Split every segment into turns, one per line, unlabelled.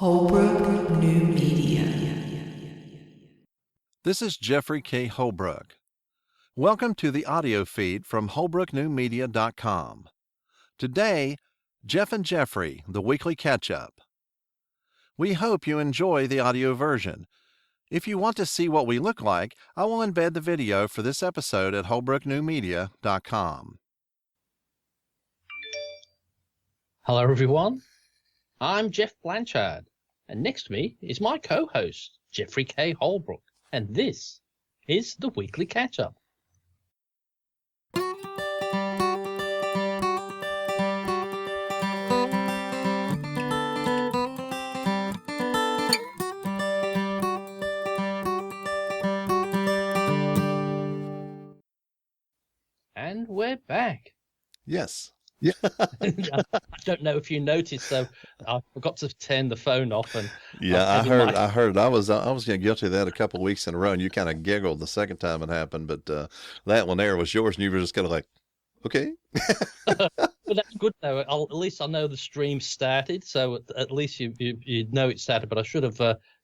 Holbrook New Media.
This is Jeffrey K. Holbrook. Welcome to the audio feed from holbrooknewmedia.com. Today, Geoff and Jeffrey, the weekly catch-up. We hope you enjoy the audio version. If you want to see what we look like, I will embed the video for this episode at holbrooknewmedia.com.
Hello, everyone. I'm Geoff Blanchard, and next to me is my co-host, Jeffrey K. Holbrook, and this is the Weekly Catch-Up. And we're back.
Yes. Yeah.
I don't know if you noticed, though, I forgot to turn the phone off. And
Yeah, I heard. I was guilty of that a couple of weeks in a row, and you kind of giggled the second time it happened. But that one there was yours, and you were just kind of like, okay.
But that's good, though. At least I know the stream started, so at least you know it started. But I should have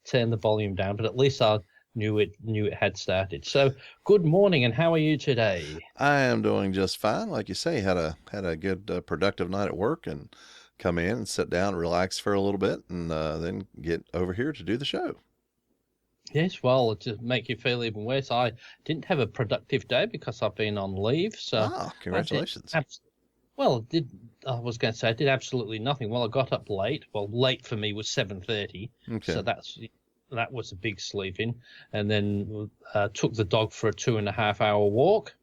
turned the volume down. But at least I knew it had started. So good morning, and how are you today?
I am doing just fine. Like you say, had a good productive night at work, and come in and sit down and relax for a little bit, and then get over here to do the show.
Yes, well, to make you feel even worse, I didn't have a productive day because I've been on leave. So
congratulations.
I was going to say I did absolutely nothing. Well, I got up late. Well, late for me was 7:30.
Okay.
So that was a big sleep-in, and then took the dog for a 2.5-hour walk,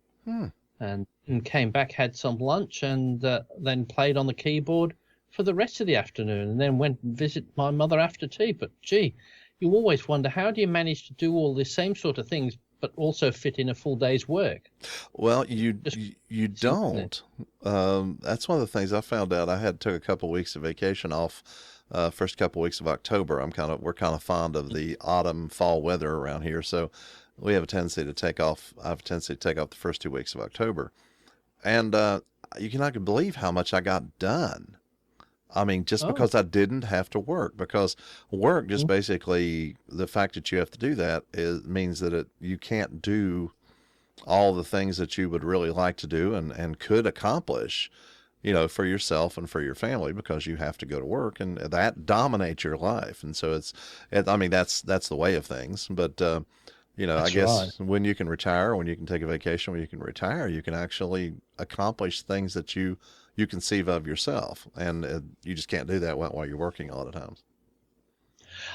and came back, had some lunch, and then played on the keyboard for the rest of the afternoon, and then went and visit my mother after tea. But gee, you always wonder, how do you manage to do all the same sort of things but also fit in a full day's work?
Well, you don't. That's one of the things I found out. I took a couple of weeks of vacation off. First couple of weeks of October. We're kind of fond of the autumn fall weather around here, so we have a tendency to take off. I have a tendency to take off the first 2 weeks of October, and you cannot believe how much I got done. I mean, because I didn't have to work, because work just basically, the fact that you have to do that means that you can't do all the things that you would really like to do and could accomplish, for yourself and for your family, because you have to go to work, and that dominates your life. And so that's the way of things. But, I guess right. When you can retire, when you can take a vacation, when you can retire, you can actually accomplish things that you conceive of yourself. And you just can't do that while you're working a lot of times.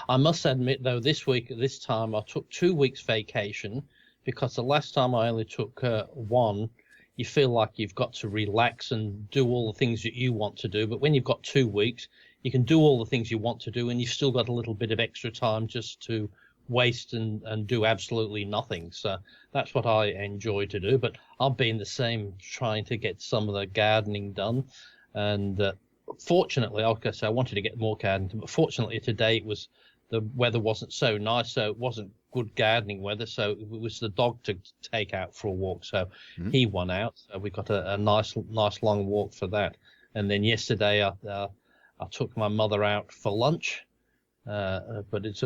I must admit, though, this time I took 2 weeks vacation, because the last time I only took one. You feel like you've got to relax and do all the things that you want to do. But when you've got 2 weeks, you can do all the things you want to do, and you've still got a little bit of extra time just to waste and do absolutely nothing. So that's what I enjoy to do. But I've been the same, trying to get some of the gardening done. And fortunately, I wanted to get more gardening, but fortunately today the weather wasn't so nice, so it wasn't good gardening weather, so it was the dog to take out for a walk, so he won out. So we got a nice long walk for that. And then yesterday I took my mother out for lunch, but it's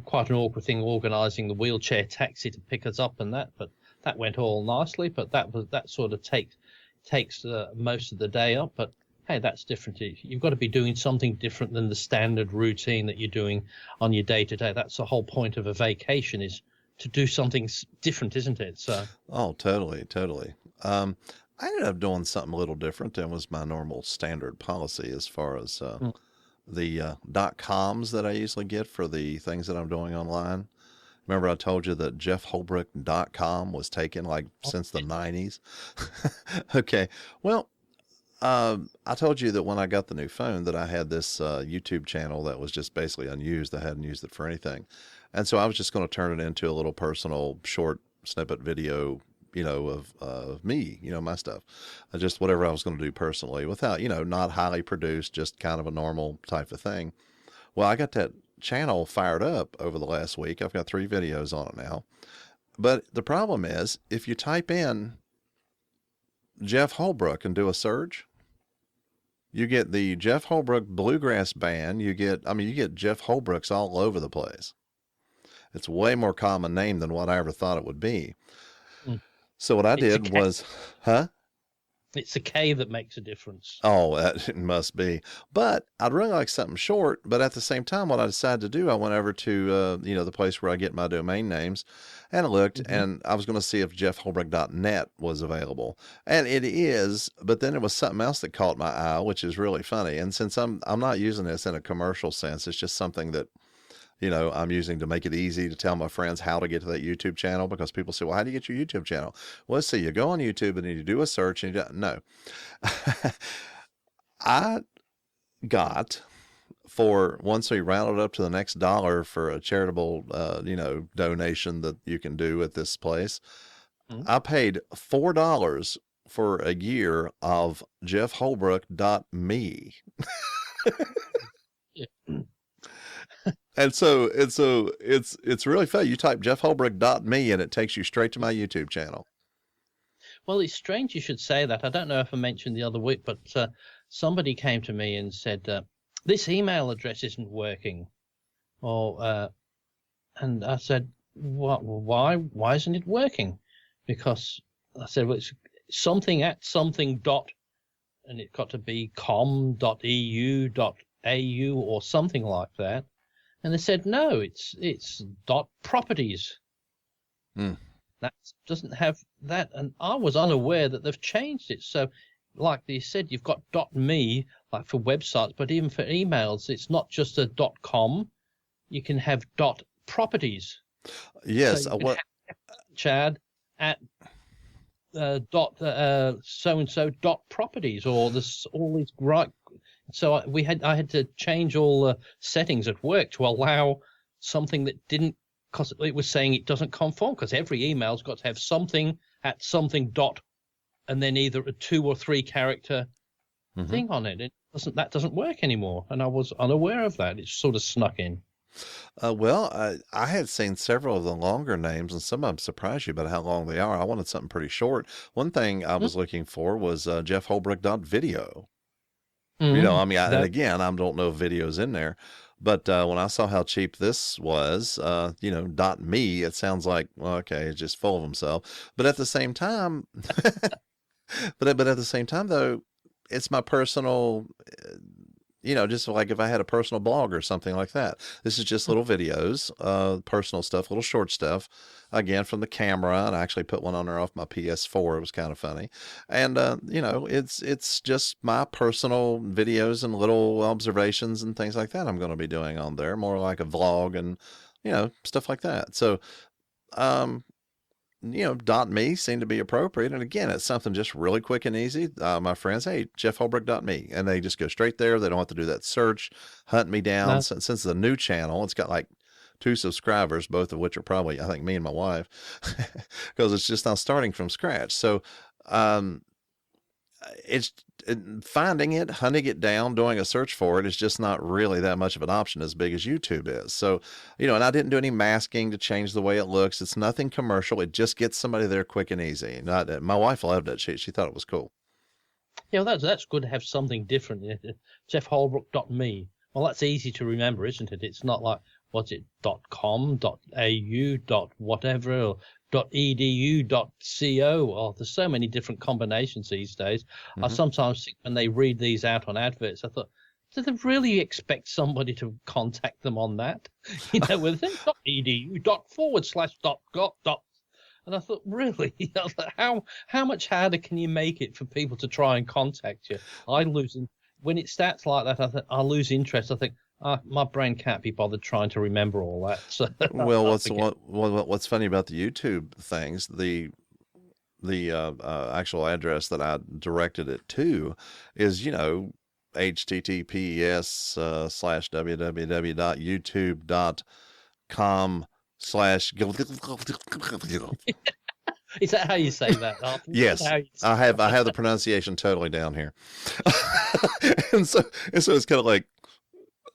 quite an awkward thing organising the wheelchair taxi to pick us up, and but that went all nicely. But that sort of takes most of the day up. But hey, that's different. You've got to be doing something different than the standard routine that you're doing on your day-to-day. That's the whole point of a vacation, is to do something different, isn't it? So. Oh,
totally. I ended up doing something a little different than was my normal standard policy, as far as the .coms that I usually get for the things that I'm doing online. Remember I told you that jeffholbrook.com was taken since the 90s? Okay, well, I told you that when I got the new phone that I had this YouTube channel that was just basically unused. I hadn't used it for anything. And so I was just going to turn it into a little personal short snippet video, of me, my stuff. Just whatever I was going to do personally, without, not highly produced, just kind of a normal type of thing. Well, I got that channel fired up over the last week. I've got 3 videos on it now. But the problem is, if you type in Geoff Holbrook and do a search, You get the Geoff Holbrook Bluegrass Band. You get Geoff Holbrooks all over the place. It's a way more common name than what I ever thought it would be.
Mm.
So what I did was, huh?
It's a K that makes a difference.
Oh, it must be. But I'd really like something short. But at the same time, what I decided to do, I went over to, the place where I get my domain names, and I looked, and I was going to see if geoffholbrook.net was available. And it is, but then there was something else that caught my eye, which is really funny. And since I'm not using this in a commercial sense, it's just something that, I'm using to make it easy to tell my friends how to get to that YouTube channel, because people say, well, how do you get your YouTube channel? Well, let's see, you go on YouTube and you do a search and no. I got, for once we rounded up to the next dollar for a charitable, donation that you can do at this place, I paid $4 for a year of geoffholbrook.me.
Yeah.
And so it's really fun. You type geoffholbrook.me and it takes you straight to my YouTube channel.
Well, it's strange you should say that. I don't know if I mentioned the other week, but somebody came to me and said, this email address isn't working. And I said, what? Why isn't it working? Because I said, well, it's something at something dot, and it got to be com.eu.au or something like that. And they said, no, it's dot properties. That doesn't have that. And I was unaware that they've changed it. So like they said, you've got .me, like for websites, but even for emails, it's not just a .com. You can have .properties.
Yes.
So Chad at so-and-so .properties, or this all these right. So I had to change all the settings at work to allow something that didn't, because it was saying it doesn't conform, because every email's got to have something at something dot, and then either a 2 or 3 character thing on it. That doesn't work anymore, and I was unaware of that. It sort of snuck in.
Well, I had seen several of the longer names, and some of them surprise you about how long they are. I wanted something pretty short. One thing I was looking for was geoffholbrook.video. And again, I don't know if video's in there, but when I saw how cheap this was, .me, it sounds like, well, okay, it's just full of himself. But at the same time, though, it's my personal, just like if I had a personal blog or something like that. This is just little videos, personal stuff, little short stuff, again, from the camera. And I actually put one on there off my PS4. It was kind of funny. And, it's just my personal videos and little observations and things like that I'm going to be doing on there, more like a vlog and, stuff like that. So, .me seemed to be appropriate. And again, it's something just really quick and easy. My friends, hey, geoffholbrook.me, and they just go straight there. They don't have to do that search, hunt me down. No. Since the new channel, it's got like 2 subscribers, both of which are probably, I think, me and my wife, because it's just not starting from scratch. So, it's finding it, hunting it down, doing a search for it is just not really that much of an option as big as YouTube is. So, and I didn't do any masking to change the way it looks. It's nothing commercial. It just gets somebody there quick and easy. My wife loved it. She thought it was cool.
Yeah, well, that's good to have something different. geoffholbrook.me. Well, that's easy to remember, isn't it? It's not like, what's it, .com, .au, .whatever, or .edu.co, or there's so many different combinations these days. I sometimes think when they read these out on adverts, I thought, do they really expect somebody to contact them on that? With .edu, ./.gov. And I thought, really? How much harder can you make it for people to try and contact you? When it starts like that, I lose interest. I think, my brain can't be bothered trying to remember all that. So
well, what's funny about the YouTube things, the actual address that I directed it to is, https://www.youtube.com/
Is that how you say that?
Yes, I have the pronunciation totally down here. and so it's kind of like,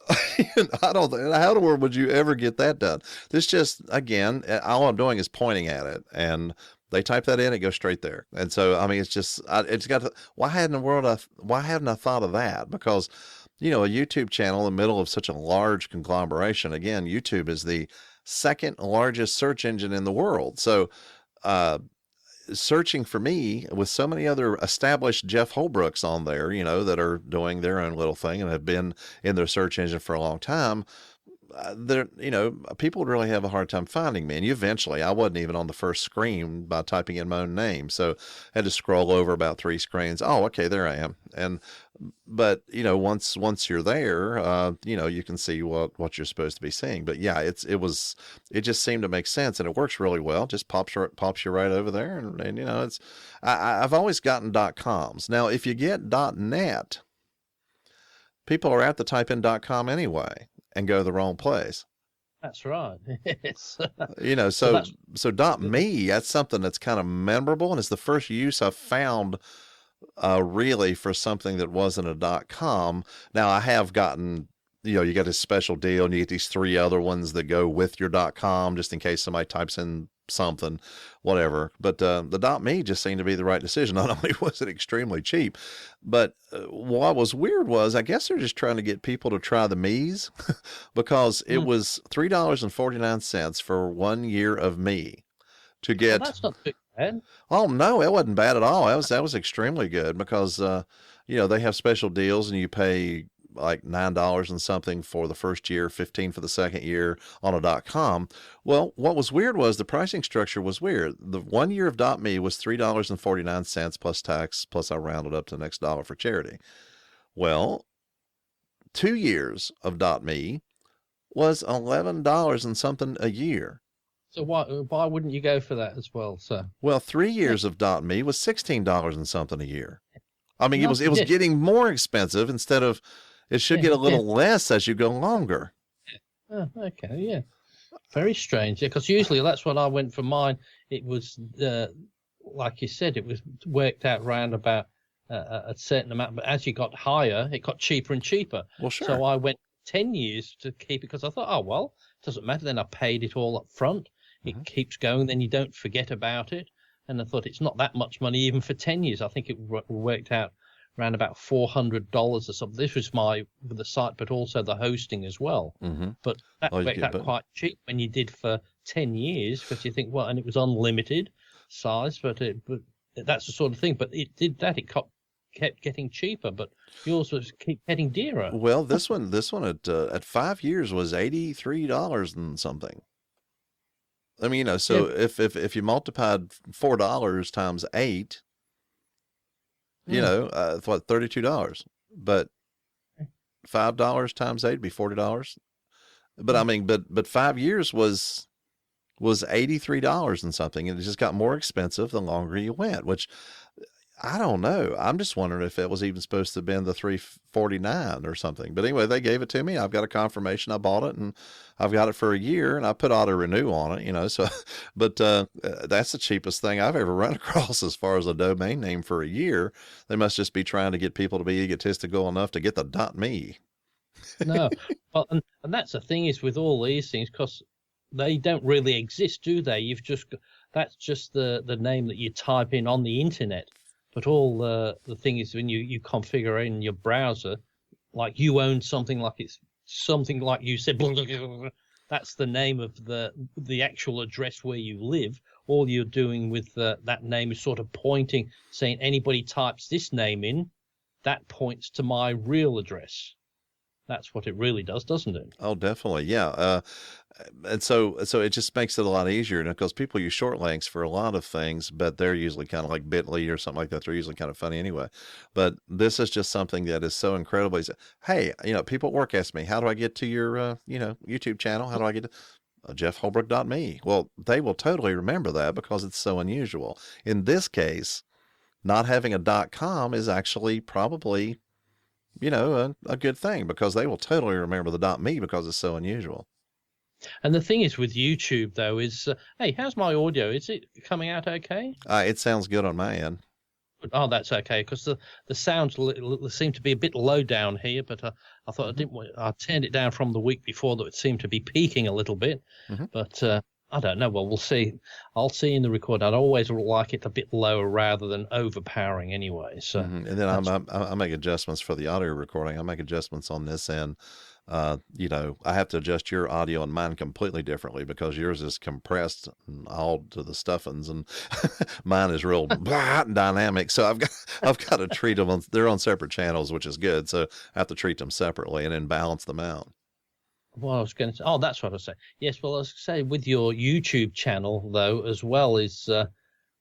I don't think, how in the world would you ever get that done? This just, again, all I'm doing is pointing at it, and They type that in, it goes straight there. And so, I mean, it's just, it's got to, why hadn't I thought of that? Because, a YouTube channel in the middle of such a large conglomeration, again, YouTube is the second largest search engine in the world. So, searching for me with so many other established Geoff Holbrooks on there, that are doing their own little thing and have been in their search engine for a long time, people would really have a hard time finding me. And eventually, I wasn't even on the first screen by typing in my own name. So I had to scroll over about 3 screens. Oh, okay, there I am. But once you're there, you can see what you're supposed to be seeing. But yeah, it just seemed to make sense, and it works really well. Just pops you right over there. And I've always gotten .coms. Now, if you get .net, people are apt to type in .com anyway and go to the wrong place.
That's right. Yes.
So .me, that's something that's kind of memorable, and it's the first use I've found really for something that wasn't a .com. Now, I have gotten, you got this special deal, and you get these 3 other ones that go with your .com just in case somebody types in something, whatever. But the .me just seemed to be the right decision. Not only was it extremely cheap, but what was weird was, I guess they're just trying to get people to try the me's because it was $3.49 for 1 year of me to get.
Well, that's not too bad.
Oh no, it wasn't bad at all. That was extremely good because they have special deals, and you pay like $9 and something for the first year, $15 for the second year on a .com. Well, what was weird was the pricing structure was weird. The 1 year of .me was $3.49 plus tax, plus I rounded up to the next dollar for charity. Well, 2 years of .me was $11 and something a year.
So why wouldn't you go for that as well, sir?
Well, 3 years of .me was $16 and something a year. I mean, it was getting more expensive instead of. It should get a little less as you go longer.
Oh, okay, yeah. Very strange. Yeah, because usually that's when I went for mine. It was, like you said, it was worked out round about a certain amount. But as you got higher, it got cheaper and cheaper.
Well, sure.
So I went 10 years to keep it because I thought, oh, well, it doesn't matter. Then I paid it all up front. It keeps going. Then you don't forget about it. And I thought it's not that much money even for 10 years. I think it worked out around about $400 or something. This was with the site, but also the hosting as well. Mm-hmm. But that worked out quite cheap when you did for 10 years, because you think, well, and it was unlimited size, but that's the sort of thing. But it did that. It kept getting cheaper, but yours was keep getting dearer.
Well, this one at 5 years was $83 and something. I mean, so if you multiplied $4 times 8, what, $32, but $5 times 8 would be $40. But I mean, but 5 years was $83 and something, and it just got more expensive the longer you went, which I don't know. I'm just wondering if it was even supposed to have been the $349 or something. But anyway, they gave it to me. I've got a confirmation. I bought it, and I've got it for a year, and I put auto renew on it, so, but that's the cheapest thing I've ever run across as far as a domain name for a year. They must just be trying to get people to be egotistical enough to get the .me.
No, well, and that's the thing is with all these things, because they don't really exist, do they? That's just the name that you type in on the internet. But all the thing is when you configure in your browser, like you own something, like it's something like you said, that's the name of the actual address where you live. All you're doing with that name is sort of pointing, saying anybody types this name in, that points to my real address. That's what it really does, doesn't it?
Oh, definitely. Yeah. And so it just makes it a lot easier because people use short links for a lot of things, but they're usually kind of like Bitly or something like that. They're usually kind of funny anyway. But this is just something that is so incredibly. Hey, people at work ask me, how do I get to your, YouTube channel? How do I get to geoffholbrook.me? Well, they will totally remember that because it's so unusual. In this case, not having a .com is actually probably, a good thing because they will totally remember the .me because it's so unusual.
And the thing is with YouTube, though, is, hey, how's my audio? Is it coming out okay?
It sounds good on my end.
Oh, that's okay, because the sounds seem to be a bit low down here, but I thought I turned it down from the week before that it seemed to be peaking a little bit. Mm-hmm. But I don't know. Well, we'll see. I'll see in the record. I'd always like it a bit lower rather than overpowering anyway. So,
and then I make adjustments for the audio recording. I make adjustments on this end. You know, I have to adjust your audio and mine completely differently because yours is compressed all to the stuffings, and mine is real dynamic. So I've got to treat them they're on separate channels, which is good. So I have to treat them separately and then balance them out.
Well, I was going to say, that's what I was saying. Yes, well, I was going to say with your YouTube channel, though, as well, is the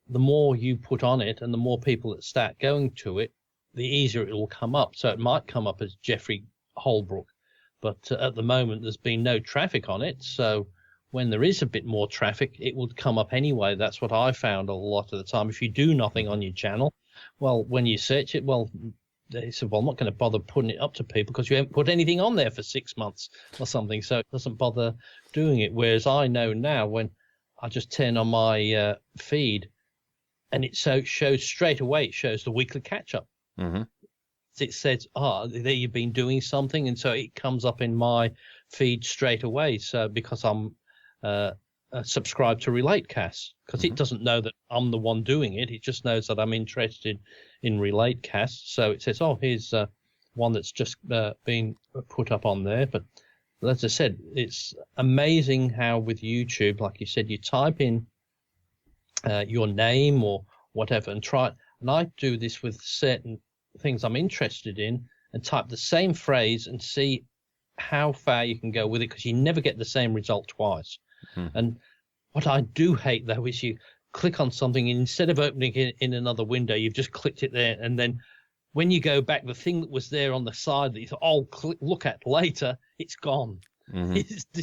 more you put on it and the more people that start going to it, the easier it will come up. So it might come up as Jeffrey Holbrook, but at the moment there's been no traffic on it. So when there is a bit more traffic, it will come up anyway. That's what I found a lot of the time. If you do nothing on your channel, well, when you search it, well, they said, well, I'm not going to bother putting it up to people because you haven't put anything on there for 6 months or something. So it doesn't bother doing it. Whereas I know now when I just turn on my feed and it shows straight away, it shows the weekly catch up.
Mm-hmm.
It says, there you've been doing something. And so it comes up in my feed straight away. So because I'm subscribed to RelateCast, because it doesn't know that I'm the one doing it. It just knows that I'm interested in RelateCast. So it says, here's one that's just been put up on there. But as I said, it's amazing how with YouTube, like you said, you type in your name or whatever and try. And I do this with certain things I'm interested in and type the same phrase and see how far you can go with it, because you never get the same result twice. Mm-hmm. And what I do hate, though, is you click on something and instead of opening it in another window, you've just clicked it there. And then when you go back, the thing that was there on the side that you thought, look at later, it's gone. Mm-hmm.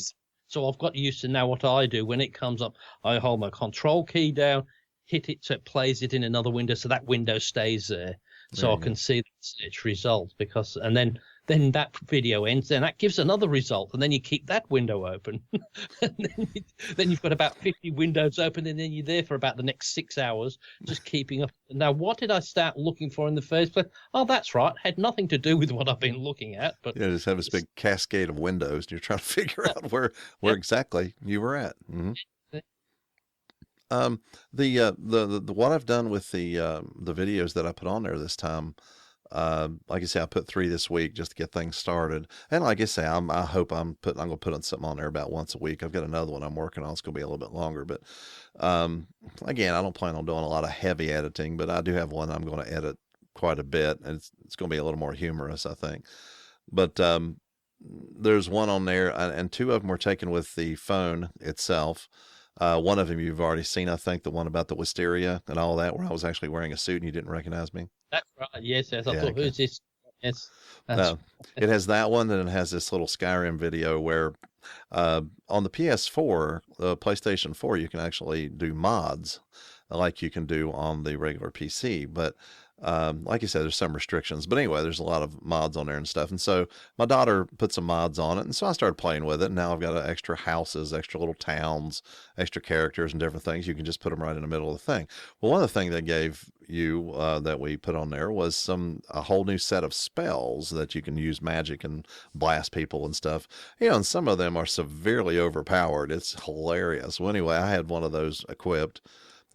So I've got used to now what I do when it comes up, I hold my control key down, hit it so it plays it in another window, so that window stays there. So I can see the search result, and then that video ends, then that gives another result, and then you keep that window open. And then you've got about 50 windows open, and then you're there for about the next 6 hours just keeping up. Now, what did I start looking for in the first place? Oh, that's right. Had nothing to do with what I've been looking at. But
just have this big cascade of windows, and you're trying to figure out where exactly you were at. Mm-hmm. The what I've done with the videos that I put on there this time, like I say, I put 3 this week just to get things started. And like I say, I hope I'm going to put something on there about once a week. I've got another one I'm working on. It's going to be a little bit longer, but, again, I don't plan on doing a lot of heavy editing, but I do have one I'm going to edit quite a bit, and it's going to be a little more humorous, I think. But, there's one on there, and 2 of them were taken with the phone itself. One of them you've already seen, I think, the one about the wisteria and all that, where I was actually wearing a suit and you didn't recognize me.
That's right. Yes. I thought, who's this? Yes.
No, it has that one, and it has this little Skyrim video where on the PS4, the PlayStation 4, you can actually do mods like you can do on the regular PC. But like you said, there's some restrictions. But anyway, there's a lot of mods on there and stuff. And so my daughter put some mods on it, and so I started playing with it. And now I've got extra houses, extra little towns, extra characters and different things. You can just put them right in the middle of the thing. Well, one of the things they gave you that we put on there was a whole new set of spells that you can use magic and blast people and stuff. And some of them are severely overpowered. It's hilarious. Well, anyway, I had one of those equipped,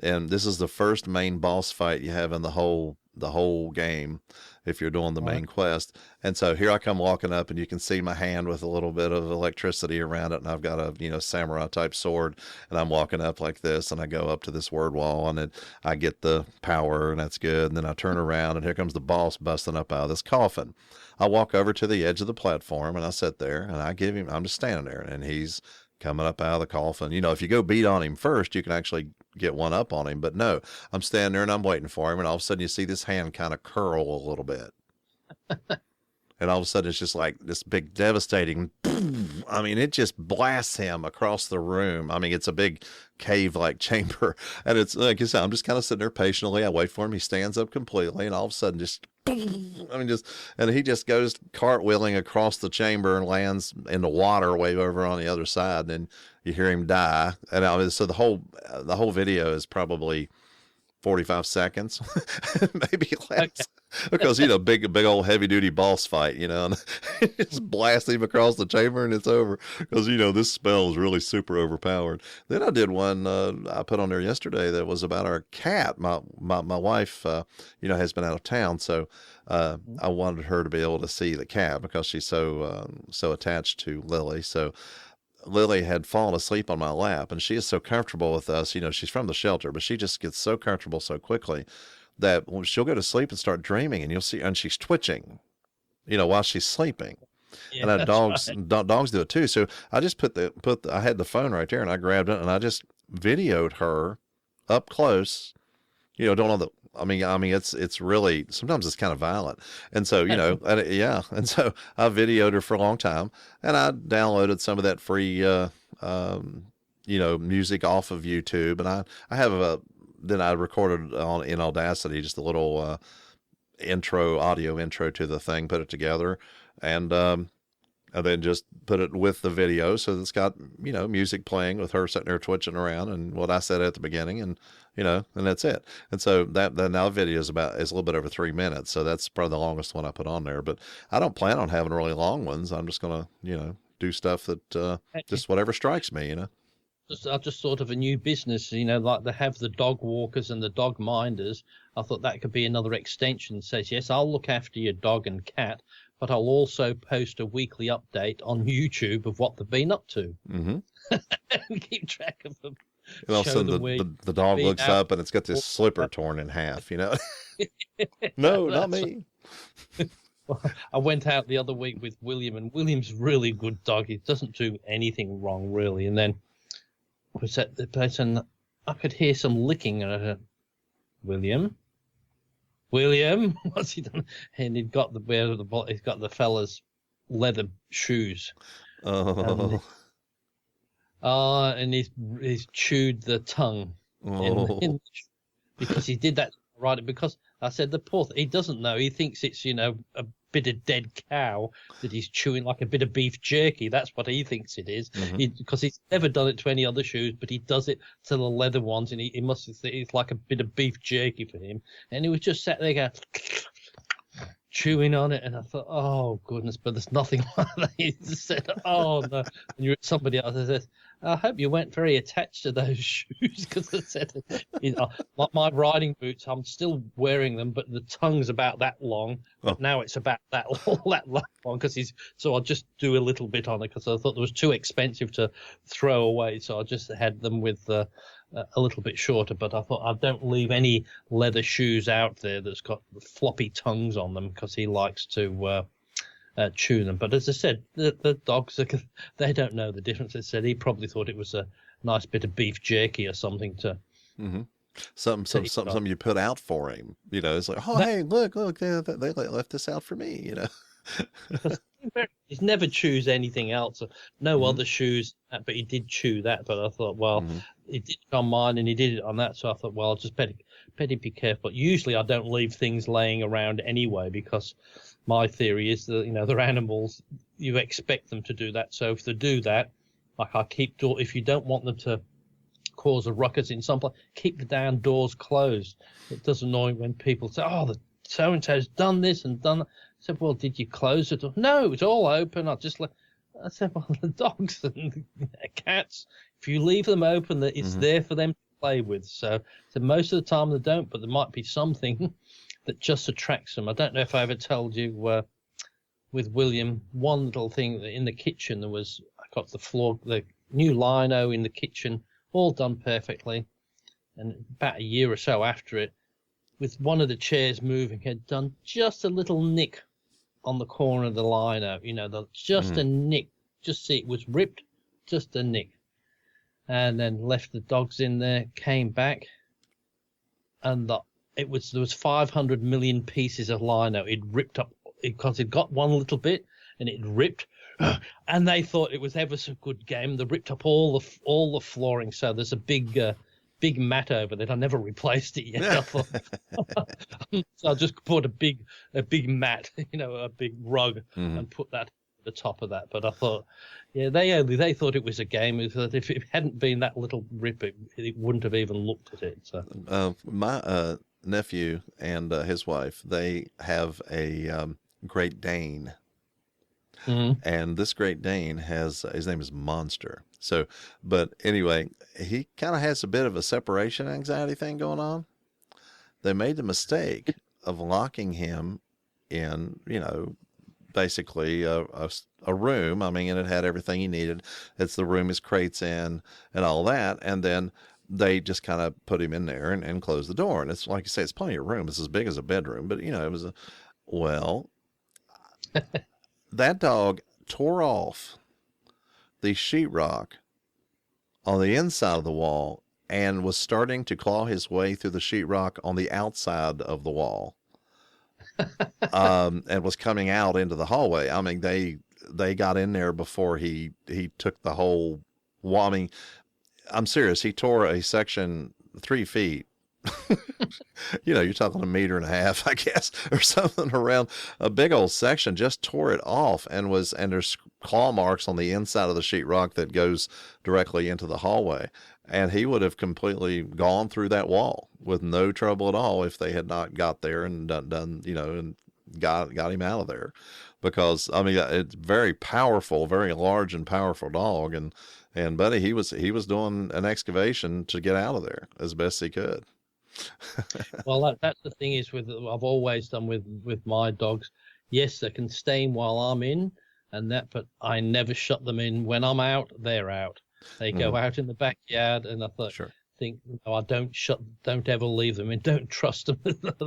and this is the first main boss fight you have in the whole game if you're doing the main quest. And so here I come walking up, and you can see my hand with a little bit of electricity around it, and I've got a samurai type sword, and I'm walking up like this, and I go up to this word wall, and I get the power, and that's good. And then I turn around, and here comes the boss busting up out of this coffin. I walk over to the edge of the platform, and I sit there, and I'm just standing there, and he's coming up out of the coffin. If you go beat on him first, you can actually get one up on him. But no, I'm standing there and I'm waiting for him. And all of a sudden you see this hand kind of curl a little bit. And all of a sudden it's just like this big devastating, I mean, it just blasts him across the room. I mean, it's a big cave-like chamber. And it's like I said, I'm just kind of sitting there patiently. I wait for him. He stands up completely. And all of a sudden and he just goes cartwheeling across the chamber and lands in the water way over on the other side. And then you hear him die. And so the whole video is probably 45 seconds, maybe less. Okay. Because, big old heavy duty boss fight, and just blast him across the chamber and it's over. Because, this spell is really super overpowered. Then I did one I put on there yesterday that was about our cat. My wife, has been out of town. So I wanted her to be able to see the cat because she's so attached to Lily. So Lily had fallen asleep on my lap, and she is so comfortable with us. She's from the shelter, but she just gets so comfortable so quickly that she'll go to sleep and start dreaming, and you'll see, and she's twitching, while she's sleeping. Yeah, and dogs do it too. So I just I had the phone right there, and I grabbed it, and I just videoed her up close. Doing all the. I mean, it's really, sometimes it's kind of violent. And so, and so I videoed her for a long time, and I downloaded some of that free, music off of YouTube. And I have then I recorded in Audacity, just a little, audio intro to the thing, put it together, and then just put it with the video. So it's got, music playing with her sitting there twitching around and what I said at the beginning, and and that's it. And so that now video is a little bit over 3 minutes. So that's probably the longest one I put on there, but I don't plan on having really long ones. I'm just going to, do stuff that, just whatever strikes me,
Just sort of a new business, like they have the dog walkers and the dog minders. I thought that could be another extension that says, yes, I'll look after your dog and cat, but I'll also post a weekly update on YouTube of what they've been up to.
Mm-hmm.
And keep track of them.
And all of a sudden the dog looks up and it's got this slipper torn in half, No, not me.
I went out the other week with William, and William's really good dog. He doesn't do anything wrong, really. And then I was at the place and I could hear some licking, and I said, William, what's he done? And he's got the fella's leather shoes.
Oh.
And he's chewed the tongue.
Oh.
Because he did that right. Because I said he doesn't know. He thinks it's a bit of dead cow that he's chewing, like a bit of beef jerky. That's what he thinks it is. Mm-hmm. Because he's never done it to any other shoes, but he does it to the leather ones, and he must think it's like a bit of beef jerky for him. And he was just sat there going, chewing on it, and I thought, oh goodness, but there's nothing like that. He just said, oh no. And you're somebody else that says, I hope you weren't very attached to those shoes, because I said, my riding boots, I'm still wearing them, but the tongue's about that long. But now it's about that long, so I'll just do a little bit on it, because I thought it was too expensive to throw away, so I just had them with a little bit shorter. But I thought I don't leave any leather shoes out there that's got floppy tongues on them, because he likes to chew them. But as I said, the dogs, they don't know the difference. I said he probably thought it was a nice bit of beef jerky or something to.
Mm-hmm. Something you put out for him. It's like, hey, look, they left this out for me.
He's never chews anything else. No other shoes, but he did chew that. But I thought, well, he did it on mine and he did it on that. So I thought, well, I'll just better be careful. Usually I don't leave things laying around anyway, because my theory is that, they're animals. You expect them to do that. So if they do that, like I keep if you don't want them to cause a ruckus in some place, keep the damn doors closed. It does annoy me when people say, oh, the so-and-so's done this and done that. I said, well, did you close it? No, it's all open. I said, well, the dogs and cats, if you leave them open, that it's there for them to play with. So most of the time they don't, but there might be something that just attracts them. I don't know if I ever told you with William, one little thing in the kitchen, I got the new lino in the kitchen, all done perfectly. And about a year or so after it, with one of the chairs moving, had done just a little nick on the corner of the lino, a nick. Just see it was ripped, just a nick. And then left the dogs in there, came back, and there was 500 million pieces of lino. It ripped up because it got one little bit and it ripped, and they thought it was ever so good game. They ripped up all the flooring. So there's a big mat over there. I never replaced it yet. I thought, so I just put a big mat, a big rug, and put that the top of that. But I thought, yeah, they thought it was a game. It was that if it hadn't been that little rip, it wouldn't have even looked at it. So
My nephew and his wife, they have a Great Dane. And this Great Dane has, his name is Monster. So, but anyway, he kind of has a bit of a separation anxiety thing going on. They made the mistake of locking him in, basically a room. I mean, and it had everything he needed. It's the room his crates in and all that. And then they just kind of put him in there and closed the door. And it's like you say, it's plenty of room. It's as big as a bedroom, but it was that dog tore off the sheetrock on the inside of the wall and was starting to claw his way through the sheetrock on the outside of the wall, and was coming out into the hallway. I mean, they got in there before he took the whole wall. I mean, I'm serious. He tore a section 3 feet. You're talking 1.5 meters, I guess, or something, around a big old section, just tore it off, and there's claw marks on the inside of the sheetrock that goes directly into the hallway. And he would have completely gone through that wall with no trouble at all if they had not got there and done and got him out of there. Because, I mean, it's very powerful, very large and powerful dog. And buddy, he was doing an excavation to get out of there as best he could.
Well, that's the thing is I've always done with my dogs. Yes, they can stay in while I'm in, but I never shut them in. When I'm out, they're out. They go out in the backyard, and I think no, I don't ever leave them in. Don't trust them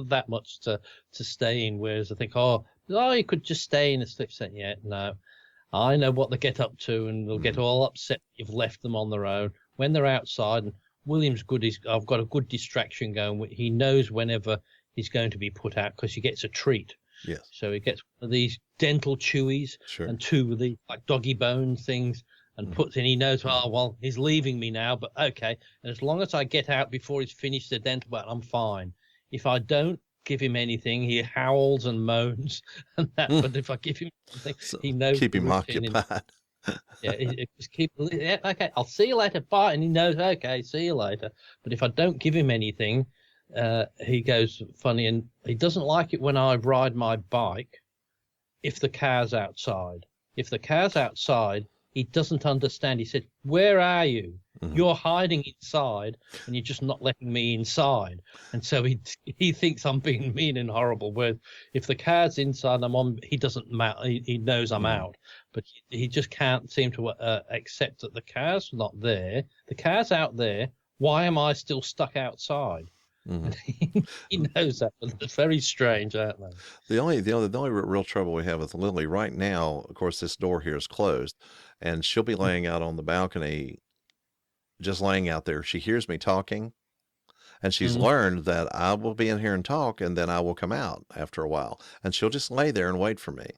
that much to stay in. Whereas I think, you could just stay in a slip set. Yeah, no, I know what they get up to, and they'll get all upset if you've left them on their own when they're outside. And William's good. I've got a good distraction going. He knows whenever he's going to be put out because he gets a treat.
Yes.
So he gets one of these dental chewies and 2 of the like doggy bone things, and puts in. He knows, he's leaving me now, but okay. And as long as I get out before he's finished the dental bone, I'm fine. If I don't give him anything, he howls and moans and that. But if I give him something, he knows.
Keep him occupied.
Just keep. Yeah, okay, I'll see you later. Bye. And he knows. Okay, see you later. But if I don't give him anything, he goes funny, and he doesn't like it when I ride my bike. If the car's outside, he doesn't understand. He said, "Where are you? You're hiding inside, and you're just not letting me inside." And so he thinks I'm being mean and horrible. Where if the car's inside, I'm on. He doesn't matter. He knows I'm out, but he just can't seem to accept that the car's not there. The car's out there. Why am I still stuck outside? He knows that, but it's very strange, aren't they?
The only real trouble we have with Lily right now, of course, this door here is closed, and she'll be laying out on the balcony, just laying out there. She hears me talking, and she's learned that I will be in here and talk, and then I will come out after a while, and she'll just lay there and wait for me.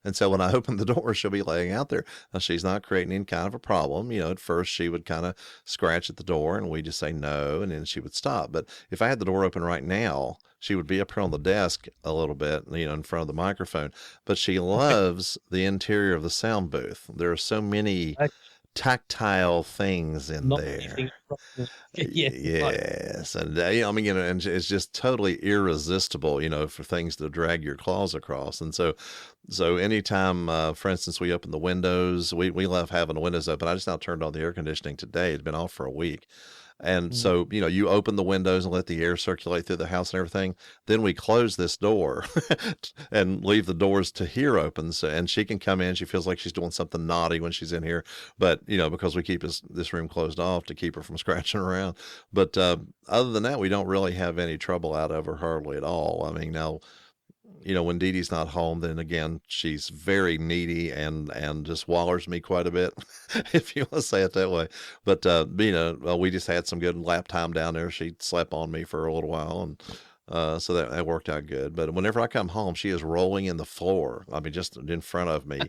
And so when I open the door, she'll be laying out there. Now, she's not creating any kind of a problem. At first she would kind of scratch at the door, and we just say no, and then she would stop. But if I had the door open right now, she would be up here on the desk a little bit, in front of the microphone. But she loves the interior of the sound booth. There are so many tactile things in there. Yes. And and it's just totally irresistible, for things to drag your claws across. And so anytime, for instance, we open the windows, we love having the windows open. I just now turned on the air conditioning today. It's been off for a week. And so, you open the windows and let the air circulate through the house and everything. Then we close this door and leave the doors to here open. So, and she can come in. She feels like she's doing something naughty when she's in here. But, because we keep this room closed off to keep her from scratching around. But other than that, we don't really have any trouble out of her hardly at all. I mean, now, when Dee Dee's not home, then again, she's very needy and just wallers me quite a bit, if you want to say it that way. But, we just had some good lap time down there. She slept on me for a little while, and so that worked out good. But whenever I come home, she is rolling in the floor. I mean, just in front of me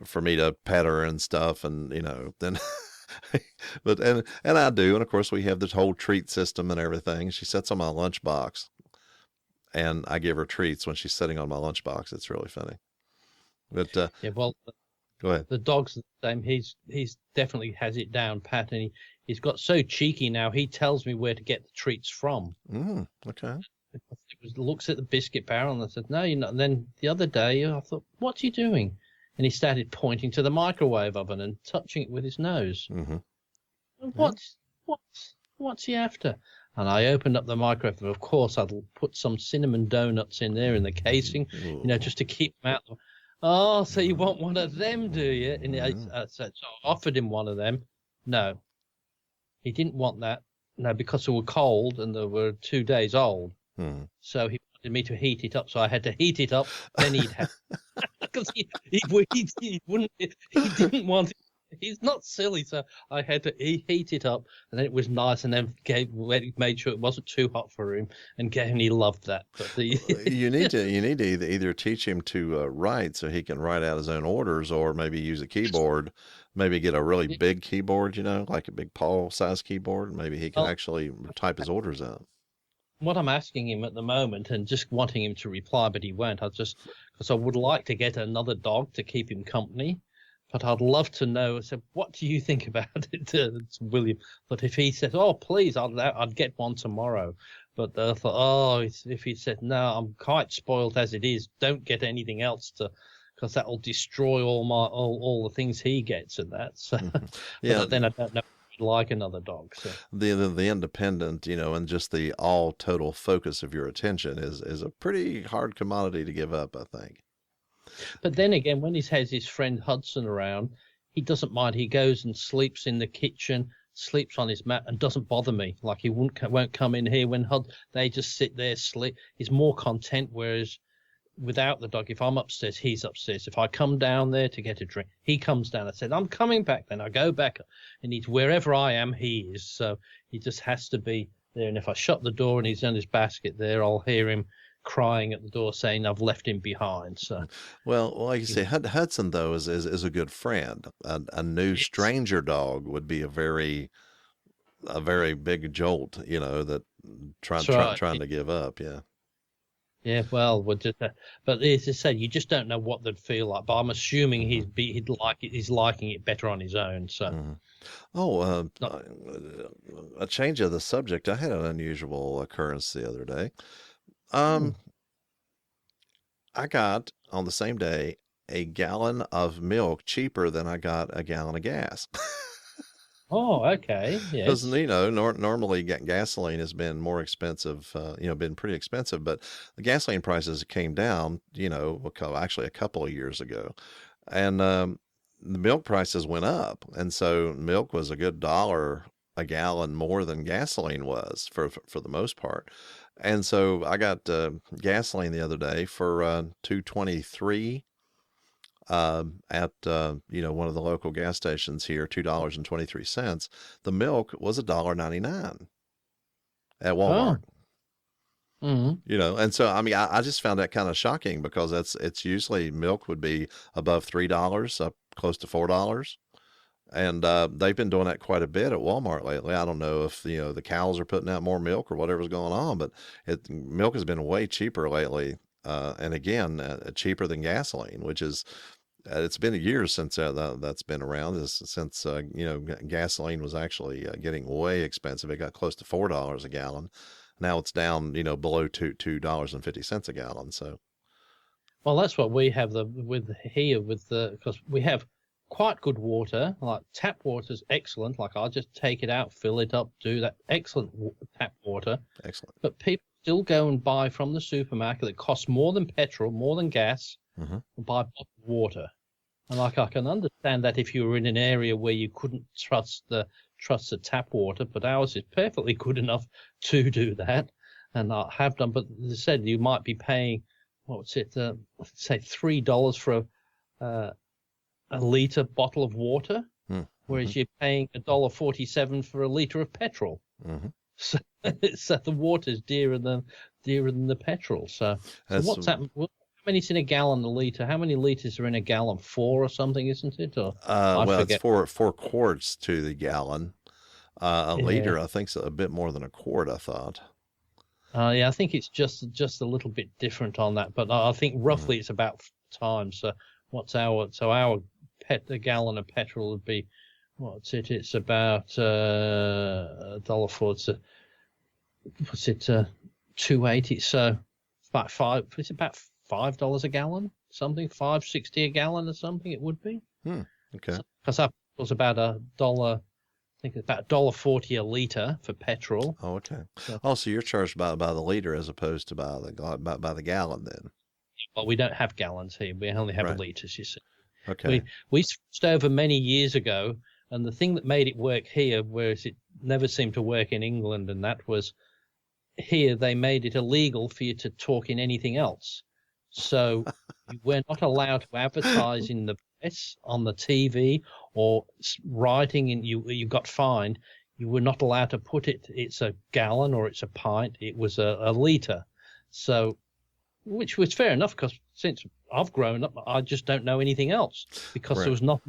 for me to pet her and stuff. And, then, and I do. And of course, we have this whole treat system and everything. She sits on my lunchbox, and I give her treats when she's sitting on my lunchbox. It's really funny. But Go ahead.
The dog's the same. He's definitely has it down pat, and he's got so cheeky now. He tells me where to get the treats from.
Okay.
Looks at the biscuit barrel, and I said, "No, you're not." And then the other day, I thought, "What's he doing?" And he started pointing to the microwave oven and touching it with his nose.
Mm-hmm.
What's he after? And I opened up the microwave. Of course, I'd put some cinnamon donuts in there in the casing, just to keep them out. Oh, so you want one of them, do you? And so I offered him one of them. No, he didn't want that. No, because they were cold and they were 2 days old. So he wanted me to heat it up. So I had to heat it up. Then he'd have, because he wouldn't. He didn't want it. He's not silly, so I had to heat it up, and then it was nice, and then made sure it wasn't too hot for him, and he loved that. But
you need to either teach him to write so he can write out his own orders, or maybe use a keyboard. Maybe get a really big keyboard, like a big paw-sized keyboard. Maybe he can actually type his orders out.
What I'm asking him at the moment, and just wanting him to reply, but he won't. Because I would like to get another dog to keep him company. But I'd love to know. I said, "What do you think about it, to William?" But if he says, "Oh, please, I'd get one tomorrow," but I thought, if he said, "No, I'm quite spoiled as it is. Don't get anything else because that will destroy all the things he gets and that." So, but then I don't know if I'd like another dog. So
the independent, and just the all total focus of your attention is a pretty hard commodity to give up, I think.
But then again, when he has his friend Hudson around, he doesn't mind. He goes and sleeps in the kitchen, sleeps on his mat, and doesn't bother me. Like he won't come in here when they just sit there, sleep. He's more content. Whereas without the dog, if I'm upstairs, he's upstairs. If I come down there to get a drink, he comes down. I said, "I'm coming back." Then I go back, and he's wherever I am, he is. So he just has to be there. And if I shut the door and he's in his basket there, I'll hear him crying at the door saying I've left him behind. So,
well, like you say, Hudson though is a good friend. A new stranger dog would be a very big jolt, that trying to give up. Yeah.
Yeah, well, but as I said, you just don't know what they'd feel like. But I'm assuming he's liking it better on his own. So,
a change of the subject. I had an unusual occurrence the other day. I got on the same day a gallon of milk cheaper than I got a gallon of gas.
Oh, okay.
Because normally gasoline has been more expensive, been pretty expensive, but the gasoline prices came down, actually a couple of years ago, and the milk prices went up, and so milk was a good $1 a gallon more than gasoline was for the most part. And so I got gasoline the other day for $2.23 at one of the local gas stations here, $2.23. The milk was $1.99 at Walmart.
Oh. Mm-hmm.
And so I just found that kind of shocking, because it's usually milk would be above $3, up close to $4. And they've been doing that quite a bit at Walmart lately. I don't know if the cows are putting out more milk or whatever's going on, but milk has been way cheaper lately, and again cheaper than gasoline, which is it's been years since that's been around. Since gasoline was actually getting way expensive. It got close to $4 a gallon. Now it's down below $2.50 a gallon. So,
well, that's what we have because we have quite good water. Like tap water is excellent. Like I'll just take it out, fill it up, do that. Excellent tap water.
Excellent.
But people still go and buy from the supermarket that costs more than petrol, more than gas, and buy bottled water. And I can understand that if you were in an area where you couldn't trust the tap water, but ours is perfectly good enough to do that. And I have done, but as I said, you might be paying, say $3 for a litre bottle of water, whereas you're paying $1.47 for a litre of petrol. So the water's dearer than the petrol. So what's that? How many's in a gallon a litre? How many litres are in a gallon? 4 or something, isn't it? Or
it's 4 quarts to the gallon. A litre, I think, is a bit more than a quart, I thought.
Yeah, I think it's just a little bit different on that, but I think roughly it's about 4 times. So our a gallon of petrol would be, what's it? It's about $1.04. What's it? $2.80. So about five. It's about $5 a gallon. Something $5.60 a gallon or something. It would be.
Okay.
Because that was about $1. I think it's about $1.40 a liter for petrol.
Oh, okay. So you're charged by the liter as opposed to by the gallon then.
Well, we don't have gallons here. We only have
Right.
liters, you see.
Okay.
We switched over many years ago, and the thing that made it work here, whereas it never seemed to work in England, and that was here they made it illegal for you to talk in anything else. So you were not allowed to advertise in the press, on the TV, or writing, and you got fined. You were not allowed to put it's a gallon or it's a pint. It was a liter. So, which was fair enough, because since I've grown up, I just don't know anything else, because
Right.
there was no.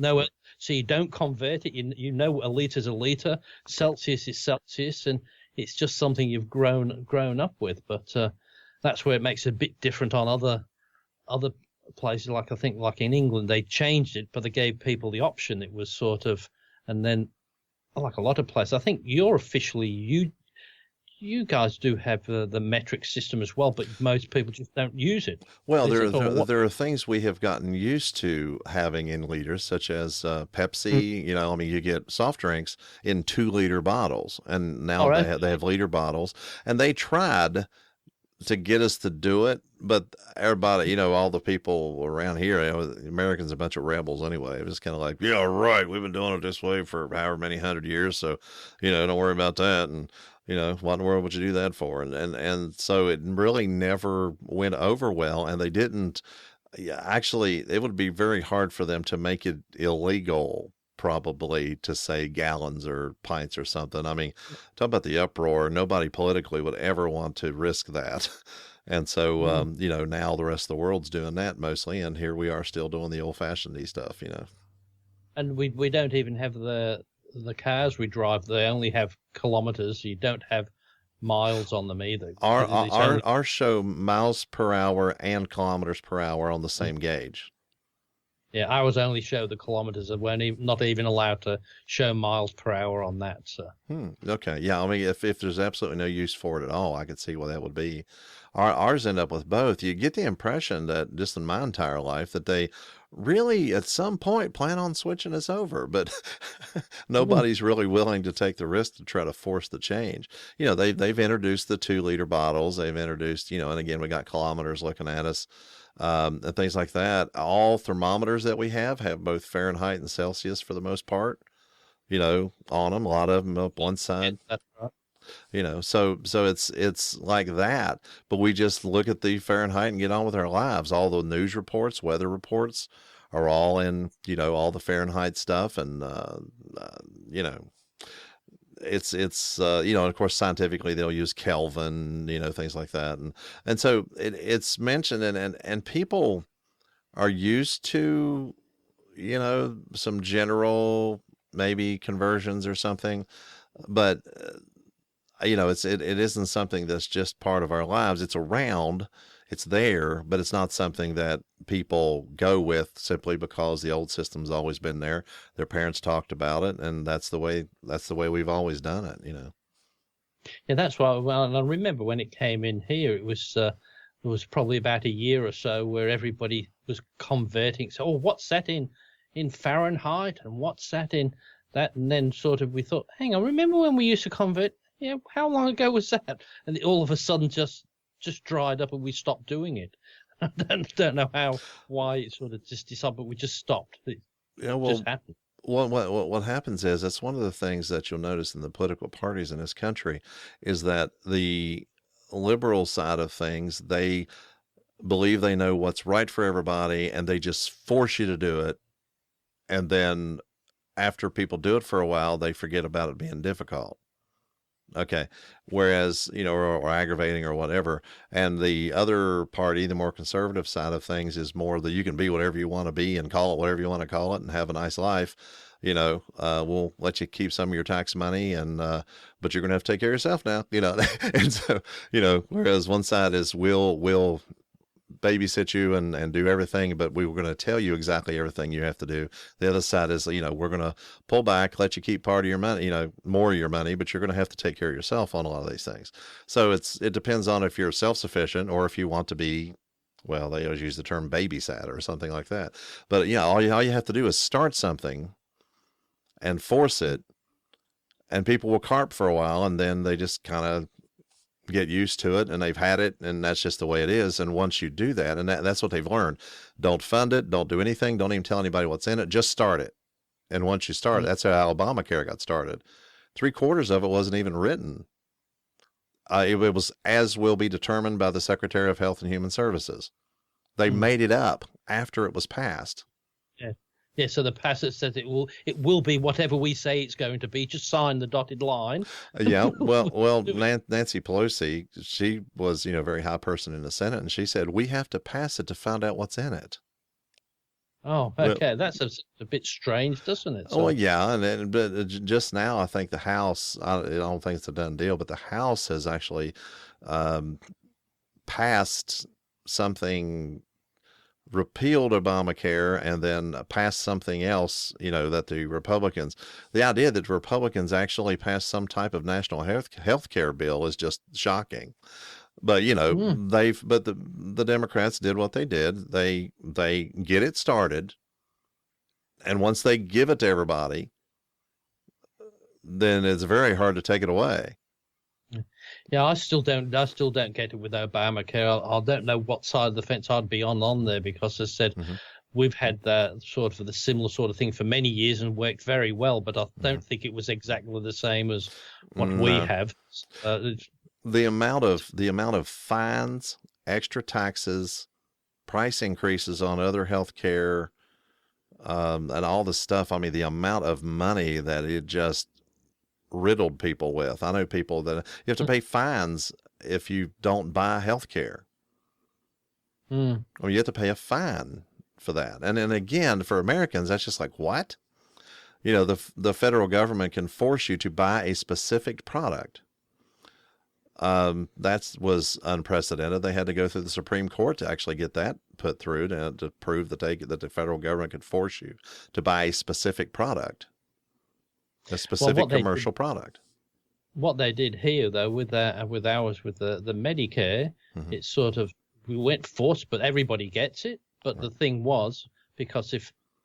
So you don't convert it. You know a liter's a liter, Celsius is Celsius, and it's just something you've grown up with. But that's where it makes it a bit different on other places. Like I think, like in England, they changed it, but they gave people the option. It was sort of, and then like a lot of places, I think you're officially you guys do have the metric system as well, but most people just don't use it.
Well,
They just thought,
there are things we have gotten used to having in liters, such as Pepsi. You know, I mean, you get soft drinks in 2-liter bottles, and now
right.
they have liter bottles, and they tried to get us to do it, but everybody, you know, all the people around here, you know, the Americans are a bunch of rebels anyway. It was kind of like, yeah, right, we've been doing it this way for however many 100 years, so, you know, don't worry about that. And you know, what in the world would you do that for? And so it really never went over well, and they didn't. Yeah, actually, it would be very hard for them to make it illegal, probably, to say gallons or pints or something. I mean, talk about the uproar. Nobody politically would ever want to risk that. And so, you know, now the rest of the world's doing that mostly, and here we are still doing the old-fashioned stuff, you know.
And we don't even have the cars we drive. They only have kilometers. You don't have miles on them either.
Our show miles per hour and kilometers per hour on the same gauge.
Yeah, ours only show the kilometers. We're not even allowed to show miles per hour on that. So.
Okay. Yeah. I mean, if there's absolutely no use for it at all, I could see why that would be. Ours end up with both. You get the impression that just in my entire life that they really at some point plan on switching us over, but nobody's really willing to take the risk to try to force the change. You know, they've introduced the 2-liter bottles. They've introduced, you know, and again, we got kilometers looking at us. And things like that. All thermometers that we have both Fahrenheit and Celsius for the most part, you know, on them. A lot of them up one side.
Yeah, that's right.
You know, so it's like that. But we just look at the Fahrenheit and get on with our lives. All the news reports, weather reports are all in, you know, all the Fahrenheit stuff, and you know. It's you know, and of course scientifically they'll use Kelvin, you know, things like that, and so it's mentioned, and people are used to, you know, some general maybe conversions or something, but you know, it isn't something that's just part of our lives. It's around, it's there, but it's not something that people go with simply because the old system's always been there. Their parents talked about it, and that's the way we've always done it, you know.
Yeah, that's why. Well, and I remember when it came in here, it was probably about a year or so where everybody was converting. So, oh, what's that in Fahrenheit, and what's that in that? And then sort of we thought, hang on, remember when we used to convert? Yeah, how long ago was that? And all of a sudden just dried up, and we stopped doing it. I don't know why it sort of just decided, but we just stopped. It just happened.
What happens is, that's one of the things that you'll notice in the political parties in this country, is that the liberal side of things, they believe they know what's right for everybody, and they just force you to do it. And then after people do it for a while, they forget about it being difficult. Okay. Whereas, you know, or aggravating or whatever. And the other party, the more conservative side of things, is more that you can be whatever you want to be and call it whatever you want to call it and have a nice life. You know, we'll let you keep some of your tax money, and but you're going to have to take care of yourself now, you know. And so, you know, whereas one side is we'll babysit you and do everything, but we were going to tell you exactly everything you have to do. The other side is, we're going to pull back, let you keep part of your money, more of your money, but you're going to have to take care of yourself on a lot of these things. So it depends on if you're self-sufficient or if you want to be, well, they always use the term babysat or something like that. But yeah, all you have to do is start something and force it, and people will carp for a while, and then they just kind of get used to it, and they've had it, and that's just the way it is. And once you do that, and that's what they've learned, don't fund it, don't do anything, don't even tell anybody what's in it, just start it. And once you start, that's how Obamacare got started. 3/4 of it wasn't even written. It was as will be determined by the Secretary of Health and Human Services. They made it up after it was passed.
Yeah, so the passage says it will be whatever we say it's going to be. Just sign the dotted line.
Yeah, well, Nancy Pelosi, she was, a very high person in the Senate, and she said, we have to pass it to find out what's in it.
Oh, okay. That's a bit strange, doesn't it?
So, well, yeah, but just now, I think the House, I don't think it's a done deal, but the House has actually passed something, repealed Obamacare, and then passed something else, that the idea that Republicans actually passed some type of national health care bill is just shocking. But, but the Democrats did what they did. They get it started. And once they give it to everybody, then it's very hard to take it away.
Yeah, I still don't get it with Obamacare. I don't know what side of the fence I'd be on there, because as I said, we've had the similar sort of thing for many years and worked very well, but I don't think it was exactly the same as what we have.
The amount of fines, extra taxes, price increases on other health care, and all this stuff. I mean, the amount of money that it just riddled people with. I know people that you have to pay fines if you don't buy health care. Or you have to pay a fine for that. And then again, for Americans, that's just like, what? The federal government can force you to buy a specific product. That was unprecedented. They had to go through the Supreme Court to actually get that put through to prove that the federal government could force you to buy a specific product. A specific commercial product.
What they did here, though, with the Medicare, it's sort of, we went forced, but everybody gets it. But the thing was, because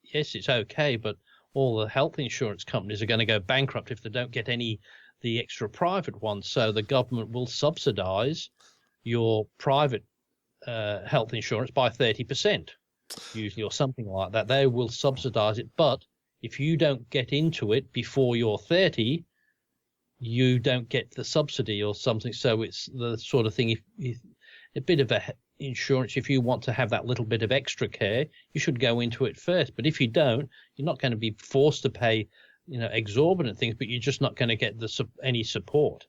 yes, it's okay, but all the health insurance companies are going to go bankrupt if they don't get the extra private ones. So the government will subsidize your private health insurance by 30%, usually, or something like that. They will subsidize it, but if you don't get into it before you're 30, you don't get the subsidy or something. So it's the sort of thing, if a bit of insurance, if you want to have that little bit of extra care, you should go into it first. But if you don't, you're not going to be forced to pay, exorbitant things, but you're just not going to get any support.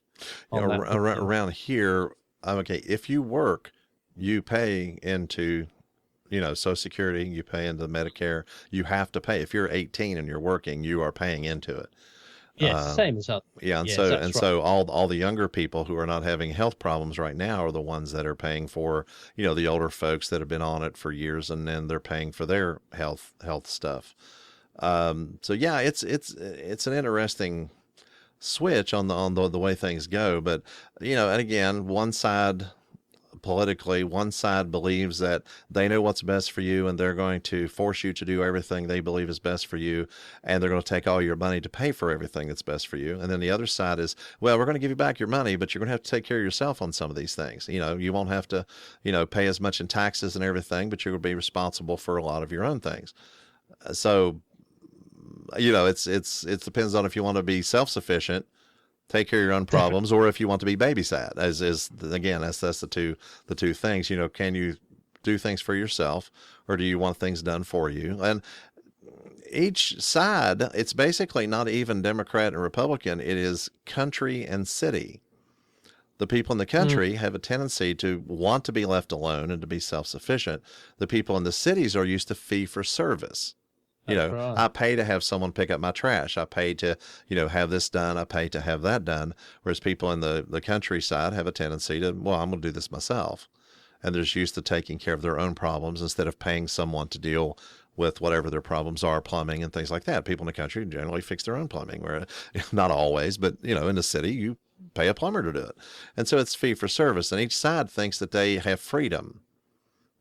Around here, okay, if you work, you pay into Social Security, you pay into Medicare, you have to pay. If you're 18 and you're working, you are paying into it.
Yes, same as us.
Yeah, so all the younger people who are not having health problems right now are the ones that are paying for, the older folks that have been on it for years, and then they're paying for their health stuff. So yeah, it's an interesting switch on the way things go, but and again, one side believes that they know what's best for you, and they're going to force you to do everything they believe is best for you, and they're going to take all your money to pay for everything that's best for you. And then the other side is, well, we're going to give you back your money, but you're going to have to take care of yourself on some of these things. You won't have to, pay as much in taxes and everything, but you're going to be responsible for a lot of your own things. So, it depends on if you want to be self-sufficient, take care of your own problems, or if you want to be babysat, that's the two things. Can you do things for yourself, or do you want things done for you? And each side, it's basically not even Democrat and Republican. It is country and city. The people in the country have a tendency to want to be left alone and to be self-sufficient. The people in the cities are used to fee for service. Right. I pay to have someone pick up my trash. I pay to, have this done. I pay to have that done. Whereas people in the countryside have a tendency to, well, I'm going to do this myself. and they're just used to taking care of their own problems instead of paying someone to deal with whatever their problems are, plumbing and things like that. People in the country generally fix their own plumbing, where not always, but in the city you pay a plumber to do it. And so it's fee for service, and each side thinks that they have freedom.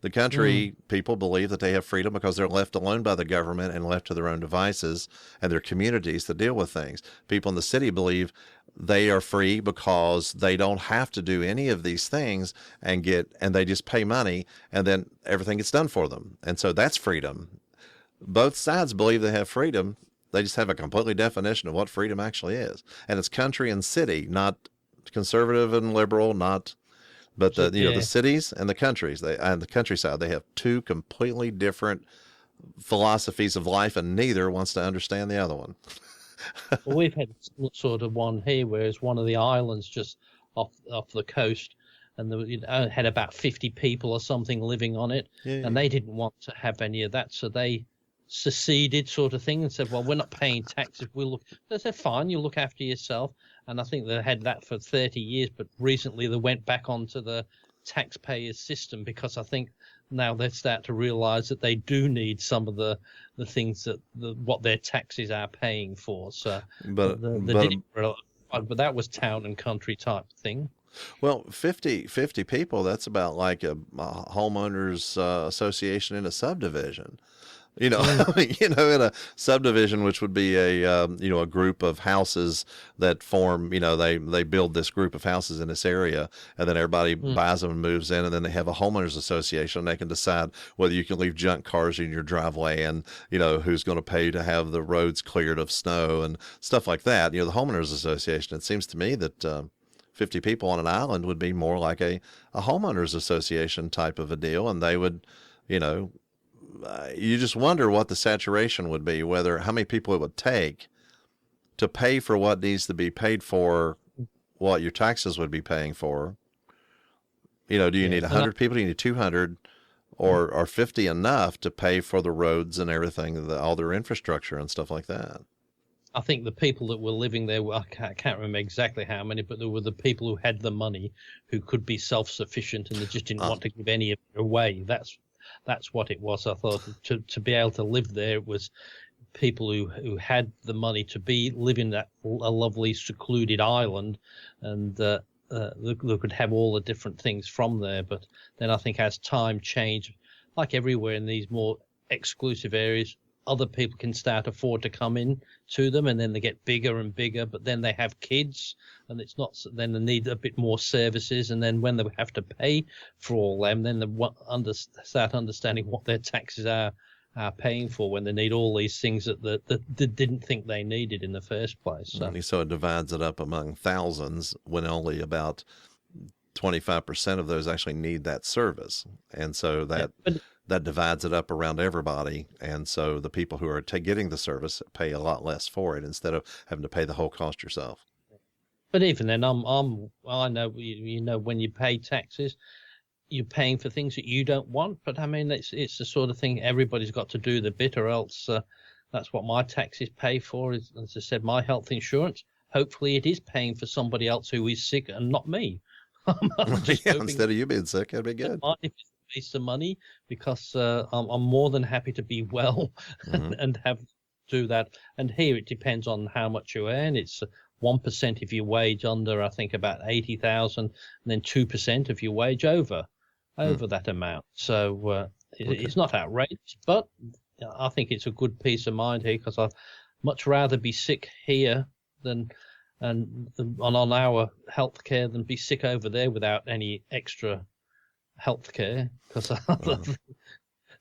The country people believe that they have freedom because they're left alone by the government and left to their own devices and their communities to deal with things. People in the city believe they are free because they don't have to do any of these things and they just pay money and then everything gets done for them. And so that's freedom. Both sides believe they have freedom. They just have a completely definition of what freedom actually is. And it's country and city, not conservative and liberal, but the cities and the countries, and the countryside, they have two completely different philosophies of life, and neither wants to understand the other one.
Well, we've had sort of one here, whereas one of the islands just off the coast, and there had about 50 people or something living on it, and they didn't want to have any of that, so they seceded, sort of thing, and said, well, we're not paying taxes. They said, fine, you look after yourself. And I think they had that for 30 years, but recently they went back onto the taxpayers system, because I think now they start to realize that they do need some of the things that what their taxes are paying for. So but that was town and country type thing.
Well, 50 people, that's about like a homeowners association in a subdivision. In a subdivision, which would be a group of houses that form, they build this group of houses in this area, and then everybody buys them and moves in, and then they have a homeowners association. They can decide whether you can leave junk cars in your driveway, and, who's going to pay to have the roads cleared of snow and stuff like that. The homeowners association, it seems to me that 50 people on an island would be more like a homeowners association type of a deal, and they would, you just wonder what the saturation would be, how many people it would take to pay for what needs to be paid for, what your taxes would be paying for. Do you need 100 people? Do you need 200 or 50 enough to pay for the roads and everything, all their infrastructure and stuff like that?
I think the people that were living there, I can't remember exactly how many, but there were the people who had the money, who could be self-sufficient, and they just didn't want to give any of it away. That's what it was. I thought to be able to live there, it was people who had the money to live in a lovely secluded island, and they could have all the different things from there. But then I think as time changed, like everywhere in these more exclusive areas, other people can start to afford to come in to them, and then they get bigger and bigger, but then they have kids, and then they need a bit more services, and then when they have to pay for all them, then they start understanding what their taxes are paying for, when they need all these things that they didn't think they needed in the first place.
So it divides it up among thousands, when only about 25% of those actually need that service, and so that divides it up around everybody. And so the people who are getting the service pay a lot less for it, instead of having to pay the whole cost yourself.
But even then, I know, when you pay taxes, you're paying for things that you don't want. But I mean, it's the sort of thing everybody's got to do the bit, or else that's what my taxes pay for. Is, as I said, my health insurance. Hopefully it is paying for somebody else who is sick and not me.
Instead of you being sick, that'd be good.
Waste of money, because I'm more than happy to be well and do that. And here it depends on how much you earn. It's 1% of your wage under, I think, about 80,000, and then 2% of your wage over that amount. So it's not outrageous, but I think it's a good peace of mind here, because I'd much rather be sick here than on our healthcare than be sick over there without any extra healthcare, because I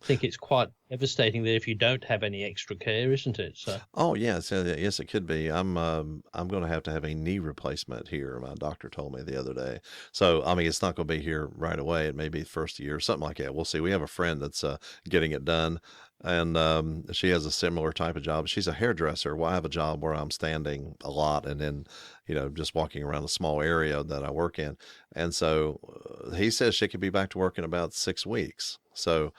think it's quite devastating there if you don't have any extra care, isn't it? So.
Oh yes, yes, it could be. I'm going to have a knee replacement here. My doctor told me the other day. So I mean, it's not going to be here right away. It may be the first year, something like that. We'll see. We have a friend that's getting it done, and she has a similar type of job. She's a hairdresser. Well, I have a job where I'm standing a lot, and then just walking around a small area that I work in. And so he says she could be back to work in about 6 weeks. So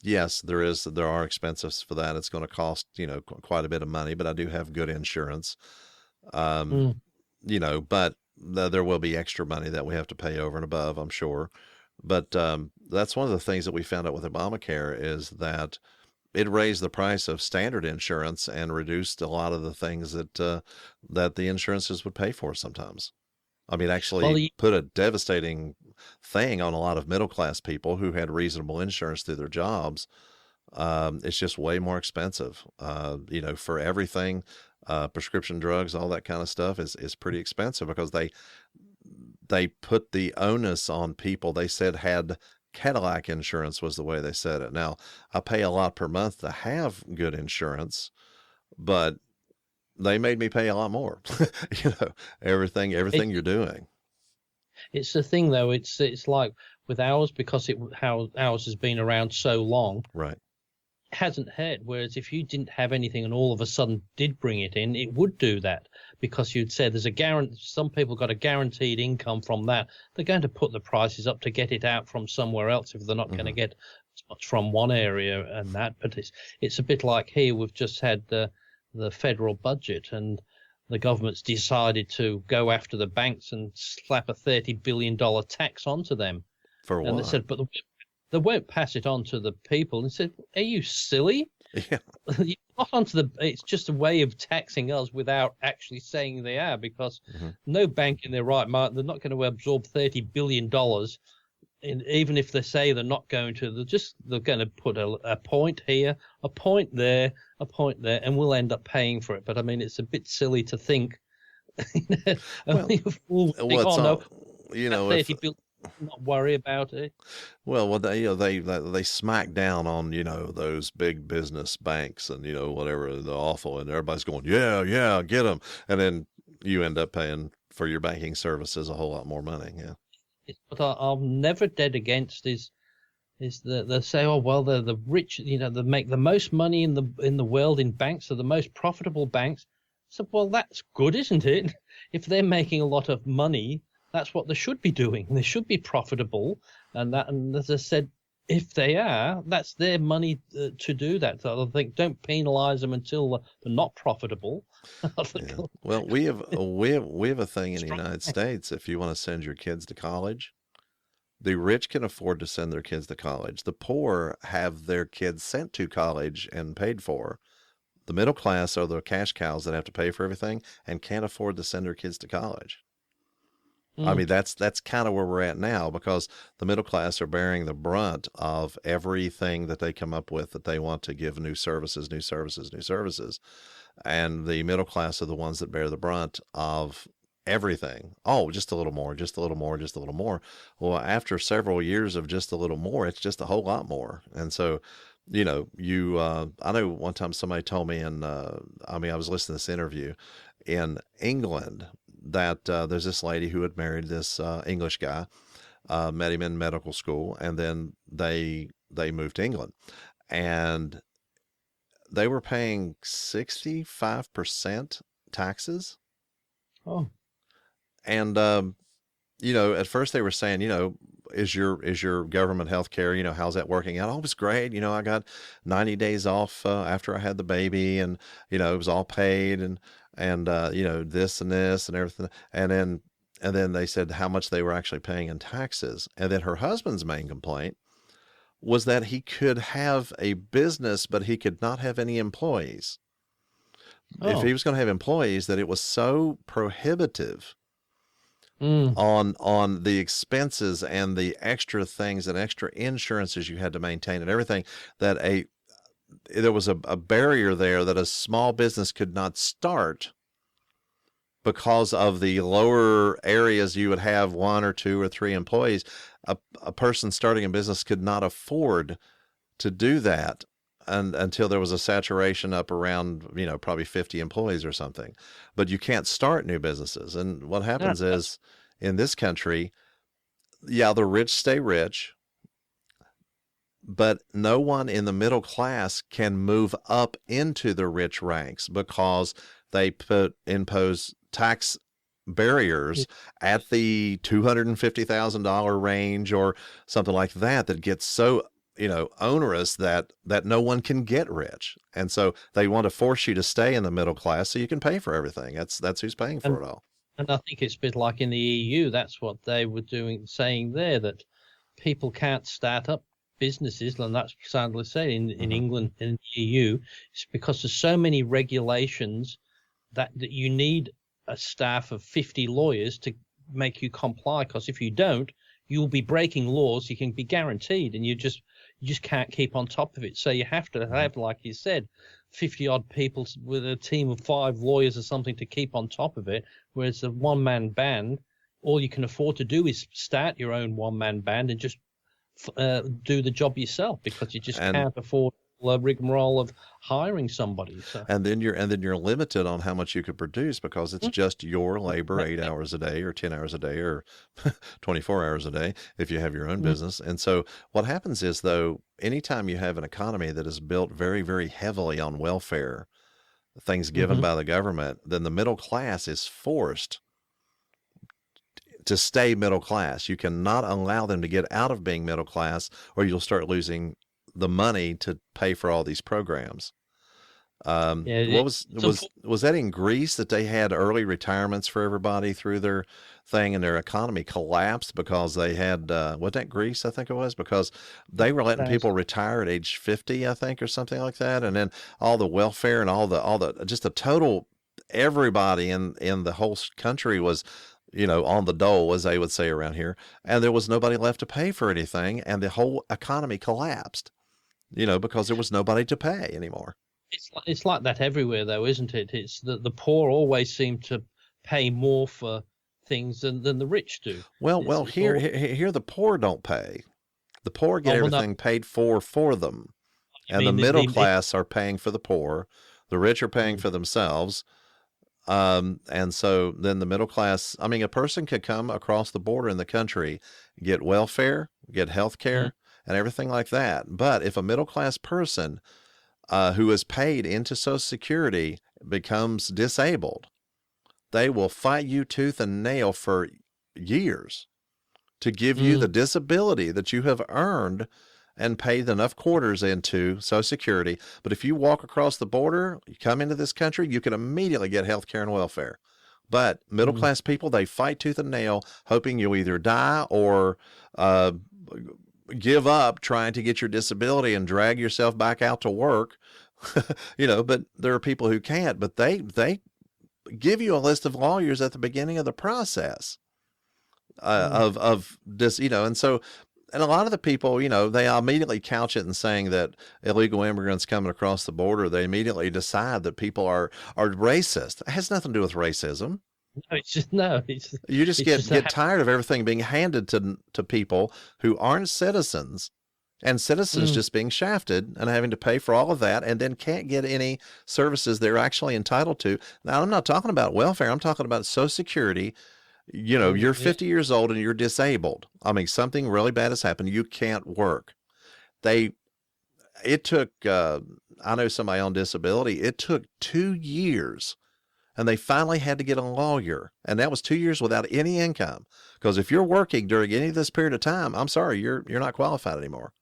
yes, there are expenses for that. It's going to cost, quite a bit of money, but I do have good insurance. But there will be extra money that we have to pay over and above, I'm sure. But that's one of the things that we found out with Obamacare is that it raised the price of standard insurance and reduced a lot of the things that that the insurances would pay for sometimes. I mean,
Well,
actually put a devastating thing on a lot of middle class people who had reasonable insurance through their jobs. It's just way more expensive. You know, for everything, prescription drugs, all that kind of stuff is pretty expensive because they put the onus on people they said had Cadillac insurance was the way they said it. Now, I pay a lot per month to have good insurance, but they made me pay a lot more. You know, everything you're doing.
It's the thing though. It's like with ours, because how ours has been around so long.
Right.
Hasn't hurt. Whereas if you didn't have anything and all of a sudden did bring it in, it would do that, because you'd say there's a guarantee. Some people got a guaranteed income from that. They're going to put the prices up to get it out from somewhere else if they're not going to get as much from one area and that. But it's a bit like here. We've just had the federal budget, and the government's decided to go after the banks and slap a $30 billion tax onto them.
For what?
And they said, but they won't pass it on to the people. And said, are you silly?
Yeah.
Not onto it's just a way of taxing us without actually saying they are, because no bank in their right mind, they're not going to absorb $30 billion. And even if they say they're not going to, they're going to put a point here, a point there, a point there, and we'll end up paying for it. But I mean, it's a bit silly to think.
You know,
$30 billion, not worry about it.
Well, they smack down on, you know, those big business banks and, you know, whatever, the awful, and everybody's going, yeah, get them, and then you end up paying for your banking services a whole lot more money. Yeah.
What I'm never dead against is that they say, oh well, they're the rich, you know, they make the most money in the world in banks, they're the most profitable banks. So well, that's good, isn't it? If they're making a lot of money, that's what they should be doing. They should be profitable, and as I said, if they are, that's their money to do that. So I think don't penalize them until they're not profitable.
Yeah. Well, we have a thing in the United States. If you want to send your kids to college, the rich can afford to send their kids to college. The poor have their kids sent to college and paid for. The middle class are the cash cows that have to pay for everything and can't afford to send their kids to college. I mean, that's kind of where we're at now, because the middle class are bearing the brunt of everything that they come up with that they want to give new services. And the middle class are the ones that bear the brunt of everything. Oh, just a little more, just a little more, just a little more. Well, after several years of just a little more, it's just a whole lot more. And so, you know, I know one time somebody told me, and I was listening to this interview in England, that there's this lady who had married this English guy, met him in medical school, and then they moved to England, and they were paying 65% taxes.
Oh.
And you know, at first they were saying, you know, is your government health care, you know, how's that working out? Oh, it was great. You know, I got 90 days off after I had the baby, and, you know, it was all paid, and you know, this and this and everything. And then they said how much they were actually paying in taxes. And then her husband's main complaint was that he could have a business, but he could not have any employees. Oh. If he was going to have employees, that it was so prohibitive on the expenses and the extra things and extra insurances you had to maintain and everything, that there was a barrier there that a small business could not start because of the lower areas. You would have 1 or 2 or 3 employees. A person starting a business could not afford to do that until there was a saturation up around, you know, probably 50 employees or something. But you can't start new businesses. And what happens is, in this country, yeah, the rich stay rich, but no one in the middle class can move up into the rich ranks because they impose tax barriers at the $250,000 range or something like that gets so, you know, onerous that no one can get rich. And so they want to force you to stay in the middle class so you can pay for everything. That's who's paying for it all.
And I think it's a bit like in the EU. That's what they were saying there, that people can't start up businesses, and that's sadly said in England and the EU, it's because there's so many regulations that you need a staff of 50 lawyers to make you comply, because if you don't, you'll be breaking laws. You can be guaranteed, and you just can't keep on top of it. So you have to have, like you said, 50 odd people with a team of 5 lawyers or something to keep on top of it. Whereas a one-man band, all you can afford to do is start your own one-man band and just do the job yourself, because you just can't afford the rigmarole of hiring somebody. So.
And then you're limited on how much you could produce, because it's just your labor, 8 hours a day or 10 hours a day or 24 hours a day if you have your own business. And so what happens is, though, anytime you have an economy that is built very, very heavily on welfare, things given by the government, then the middle class is forced to stay middle class. You cannot allow them to get out of being middle class, or you'll start losing the money to pay for all these programs. Was that in Greece that they had early retirements for everybody through their thing, and their economy collapsed because they had wasn't that Greece? I think it was, because they were letting people retire at age 50, I think, or something like that, and then all the welfare and all the just the total, everybody in the whole country was, on the dole, as they would say around here, and there was nobody left to pay for anything, and the whole economy collapsed, because there was nobody to pay anymore.
It's like that everywhere, though, isn't it? It's the poor always seem to pay more for things than the rich do.
Well, here the poor don't pay. The poor get everything paid for them, and the middle class are paying for the poor. The rich are paying for themselves. And so then the middle class, a person could come across the border in the country, get welfare, get health care, and everything like that. But if a middle class person who is paid into Social Security becomes disabled, they will fight you tooth and nail for years to give you the disability that you have earned and paid enough quarters into Social Security. But if you walk across the border, you come into this country, you can immediately get health care and welfare. But middle-class people, they fight tooth and nail, hoping you'll either die or give up trying to get your disability and drag yourself back out to work. But there are people who can't, but they give you a list of lawyers at the beginning of the process of this, and so. And a lot of the people, they immediately couch it in saying that illegal immigrants coming across the border, they immediately decide that people are racist. It has nothing to do with racism. You just get tired of everything being handed to people who aren't citizens, and citizens just being shafted and having to pay for all of that, and then can't get any services they're actually entitled to. Now, I'm not talking about welfare. I'm talking about Social Security. You're 50 years old and you're disabled. Something really bad has happened. You can't work. It took, I know somebody on disability, it took 2 years, and they finally had to get a lawyer. And that was 2 years without any income. Because if you're working during any of this period of time, I'm sorry, you're not qualified anymore.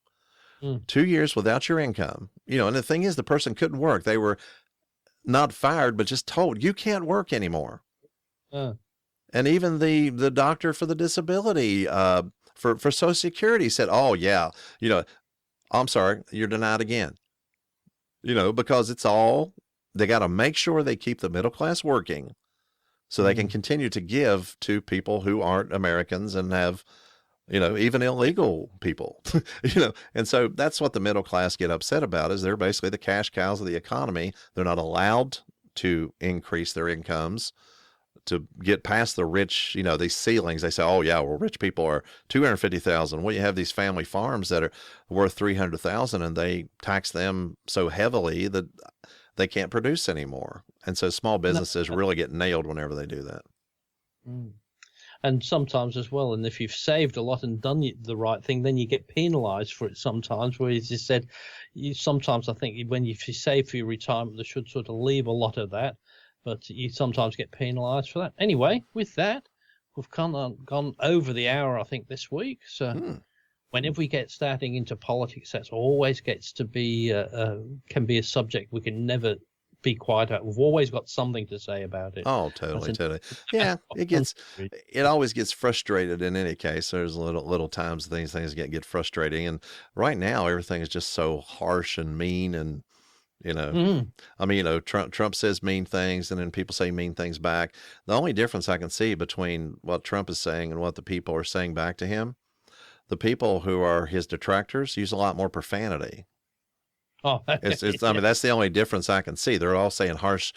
2 years without your income. And the thing is, the person couldn't work. They were not fired, but just told, you can't work anymore. And even the doctor for the disability, for Social Security said, oh, yeah, I'm sorry, you're denied again. Because they got to make sure they keep the middle class working so they can continue to give to people who aren't Americans and have, even illegal people, And so that's what the middle class get upset about, is they're basically the cash cows of the economy. They're not allowed to increase their incomes to get past the rich, these ceilings. They say, oh yeah, well, rich people are 250,000. Well, you have these family farms that are worth 300,000, and they tax them so heavily that they can't produce anymore. And so small businesses really get nailed whenever they do that.
And sometimes as well, and if you've saved a lot and done the right thing, then you get penalized for it sometimes, where you just said, sometimes I think when you save for your retirement, they should sort of leave a lot of that. But you sometimes get penalised for that. Anyway, with that, we've kind of gone over the hour, I think, this week. So whenever we get starting into politics, that's always gets to be can be a subject we can never be quiet. We've always got something to say about it.
Oh, totally. Yeah, it always gets frustrated in any case. There's little times things get frustrating. And right now, everything is just so harsh and mean. And, I mean, Trump says mean things and then people say mean things back. The only difference I can see between what Trump is saying and what the people are saying back to him, the people who are his detractors use a lot more profanity.
Oh,
I mean, that's the only difference I can see. They're all saying harsh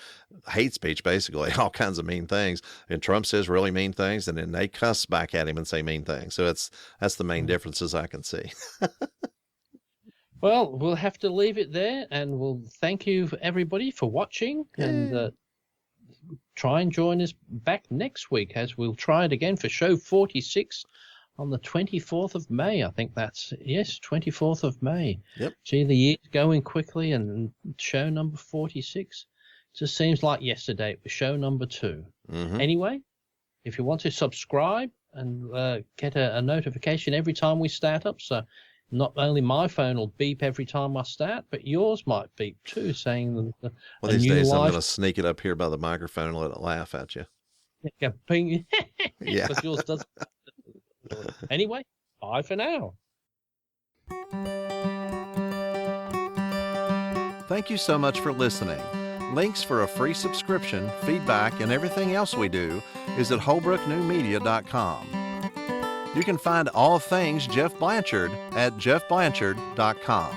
hate speech, basically, all kinds of mean things. And Trump says really mean things, and then they cuss back at him and say mean things. So that's the main differences I can see.
Well, we'll have to leave it there, and we'll thank you everybody for watching, and try and join us back next week as we'll try it again for show 46. On the 24th of May, I think 24th of May.
Yep.
Gee, the year's going quickly, and show number 46 just seems like yesterday. It was show number 2.
Mm-hmm.
Anyway, if you want to subscribe and get a notification every time we start up, so not only my phone will beep every time I start, but yours might beep too, saying that
well, these days I'm going to sneak it up here by the microphone and let it laugh at you.
Yeah, ping.
Yeah.
Because yours doesn't. Anyway, bye for now.
Thank you so much for listening. Links for a free subscription, feedback, and everything else we do is at holbrooknewmedia.com. You can find all things Geoff Blanchard at geoffblanchard.com.